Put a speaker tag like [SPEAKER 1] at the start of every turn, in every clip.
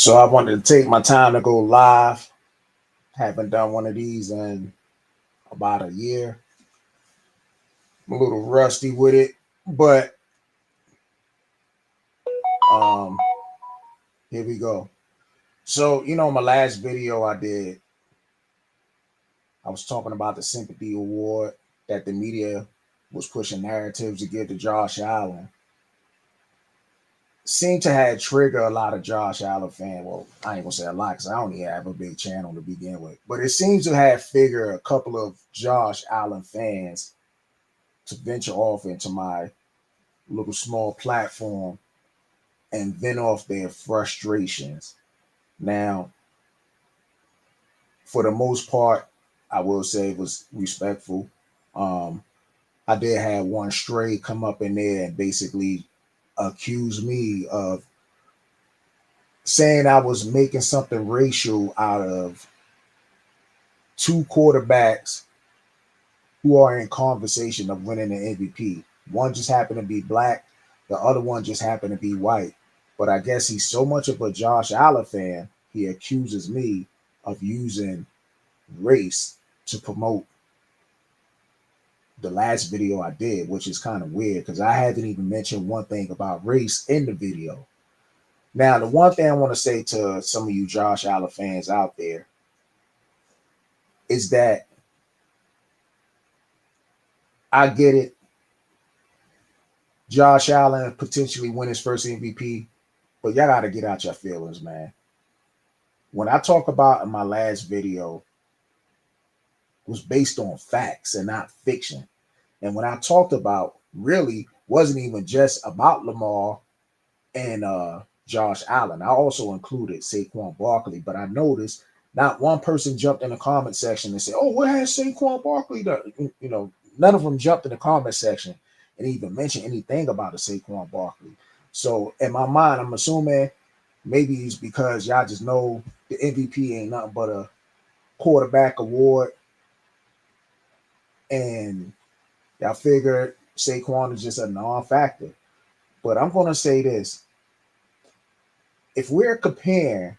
[SPEAKER 1] So I wanted to take my time to go live. Haven't done one of these in about a year. I'm a little rusty with it, but um, here we go. So my last video I did, I was talking about the Sympathy Award that the media was pushing narratives to give to Josh Allen. Seemed to have triggered a lot of Josh Allen fans. Well, I ain't gonna say a lot because I don't even have a big channel to begin with. But it seems to have figured a couple of Josh Allen fans to venture off into my little small platform and vent off their frustrations. Now, for the most part, I will say it was respectful. Um, I did have one stray come up in there and basically accuse me of saying I was making something racial out of two quarterbacks who are in conversation of winning the MVP. One just happened to be black, the other one just happened to be white. But I guess he's so much of a Josh Allen fan, he accuses me of using race to promote the last video I did, which is kind of weird because I haven't even mentioned one thing about race in the video. Now, the one thing I want to say to some of you Josh Allen fans out there is that I get it. Josh Allen potentially win his first MVP, but y'all got to get out your feelings, man. When I talk about in my last video was based on facts and not fiction. And when I talked about really wasn't even just about Lamar and Josh Allen. I also included Saquon Barkley, but I noticed not one person jumped in the comment section and said, "Oh, what has Saquon Barkley done?" None of them jumped in the comment section and even mentioned anything about a Saquon Barkley. So in my mind, I'm assuming maybe it's because y'all just know the MVP ain't nothing but a quarterback award, and y'all figured Saquon is just a non-factor. But I'm gonna say this: if we're comparing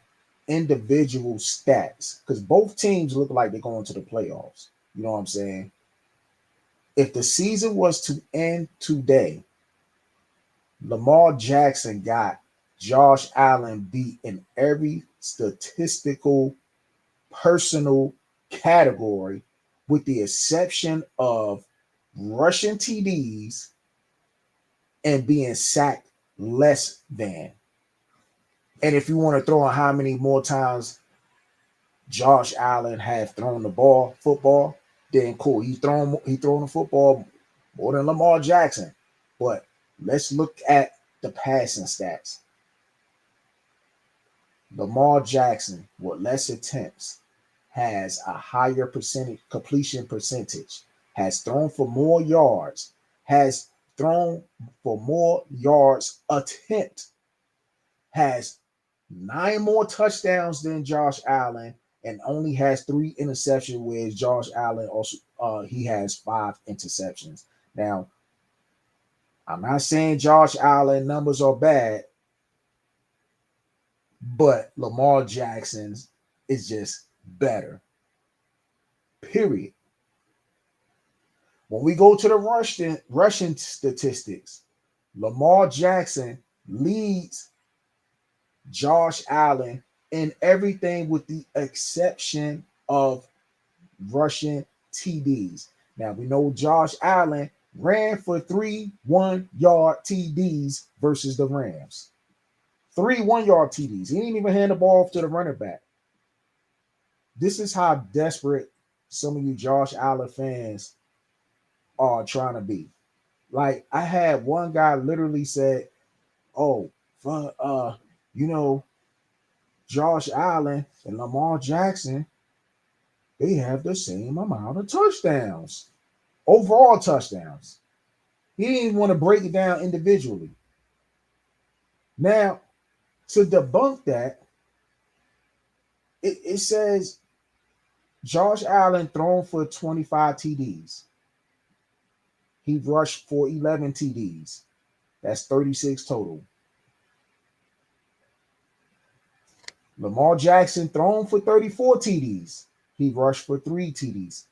[SPEAKER 1] individual stats, because both teams look like they're going to the playoffs, you know what I'm saying? If the season was to end today, Lamar Jackson got Josh Allen beat in every statistical, personal category, with the exception of rushing TDs and being sacked less than. And if you want to throw in how many more times Josh Allen have thrown the football, then cool. He thrown the football more than Lamar Jackson. But let's look at the passing stats. Lamar Jackson, with less attempts, has a higher percentage completion percentage, has thrown for more yards, has thrown for more yards attempt, has 9 more touchdowns than Josh Allen, and only has 3 interceptions, whereas Josh Allen also he has 5 interceptions. Now, I'm not saying Josh Allen numbers are bad, but Lamar Jackson's is just better. Period. When we go to the rushing statistics, Lamar Jackson leads Josh Allen in everything with the exception of rushing TDs. Now we know Josh Allen ran for 3 1-yard TDs versus the Rams. 3 1-yard TDs. He didn't even hand the ball off to the running back. This is how desperate some of you Josh Allen fans are trying to be. Like, I had one guy literally said, "Oh, you know, Josh Allen and Lamar Jackson, they have the same amount of touchdowns, overall touchdowns." He didn't even want to break it down individually. Now, to debunk that, it says Josh Allen thrown for 25 TDs. He rushed for 11 TDs. That's 36 total. Lamar Jackson thrown for 34 TDs. He rushed for 3 TDs.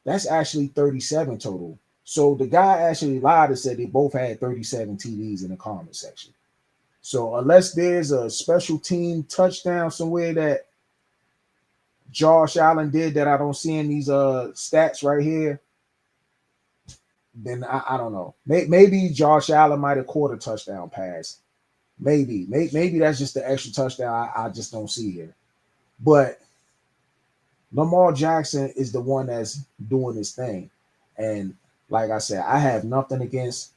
[SPEAKER 1] That's actually 37 total. So the guy actually lied and said they both had 37 TDs in the comment section. So unless there's a special team touchdown somewhere that Josh Allen did that I don't see in these stats right here, then I don't know. Maybe Josh Allen might have caught a touchdown pass. Maybe that's just the extra touchdown I just don't see here. But Lamar Jackson is the one that's doing this thing. And like I said, I have nothing against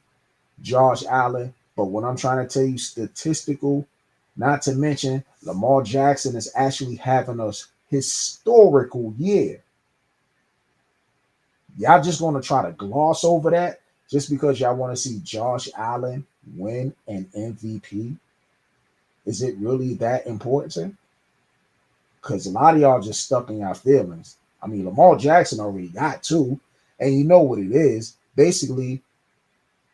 [SPEAKER 1] Josh Allen, but when I'm trying to tell you statistical, not to mention Lamar Jackson is actually having a historical year. Y'all just going to try to gloss over that just because y'all want to see Josh Allen win an MVP? Is it really that important? Because a lot of y'all just stuck in your feelings. I mean, Lamar Jackson already got 2, and you know what it is. Basically,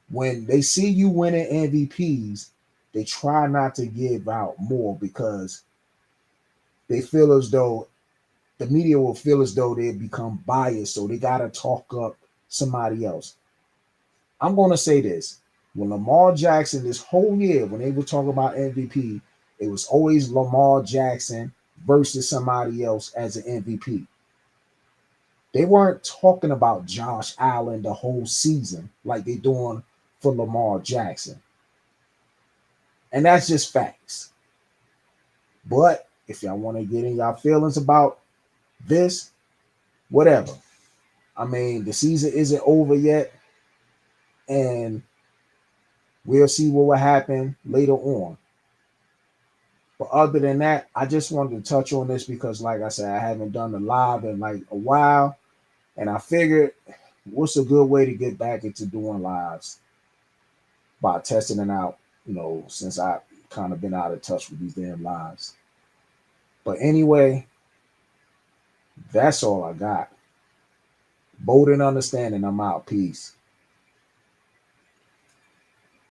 [SPEAKER 1] when they see you winning MVPs, they try not to give out more because they feel as though the media will feel as though they become biased, so they got to talk up somebody else. I'm going to say this. When Lamar Jackson, this whole year, when they were talking about MVP, it was always Lamar Jackson versus somebody else as an MVP. They weren't talking about Josh Allen the whole season like they're doing for Lamar Jackson. And that's just facts. But if y'all want to get in y'all feelings about this, whatever. I mean, the season isn't over yet. And we'll see what will happen later on. But other than that, I just wanted to touch on this because, like I said, I haven't done the live in like a while. And I figured, what's a good way to get back into doing lives? By testing it out, since I've kind of been out of touch with these damn lives. But anyway, that's all I got. Bold and understanding, I'm out. Peace.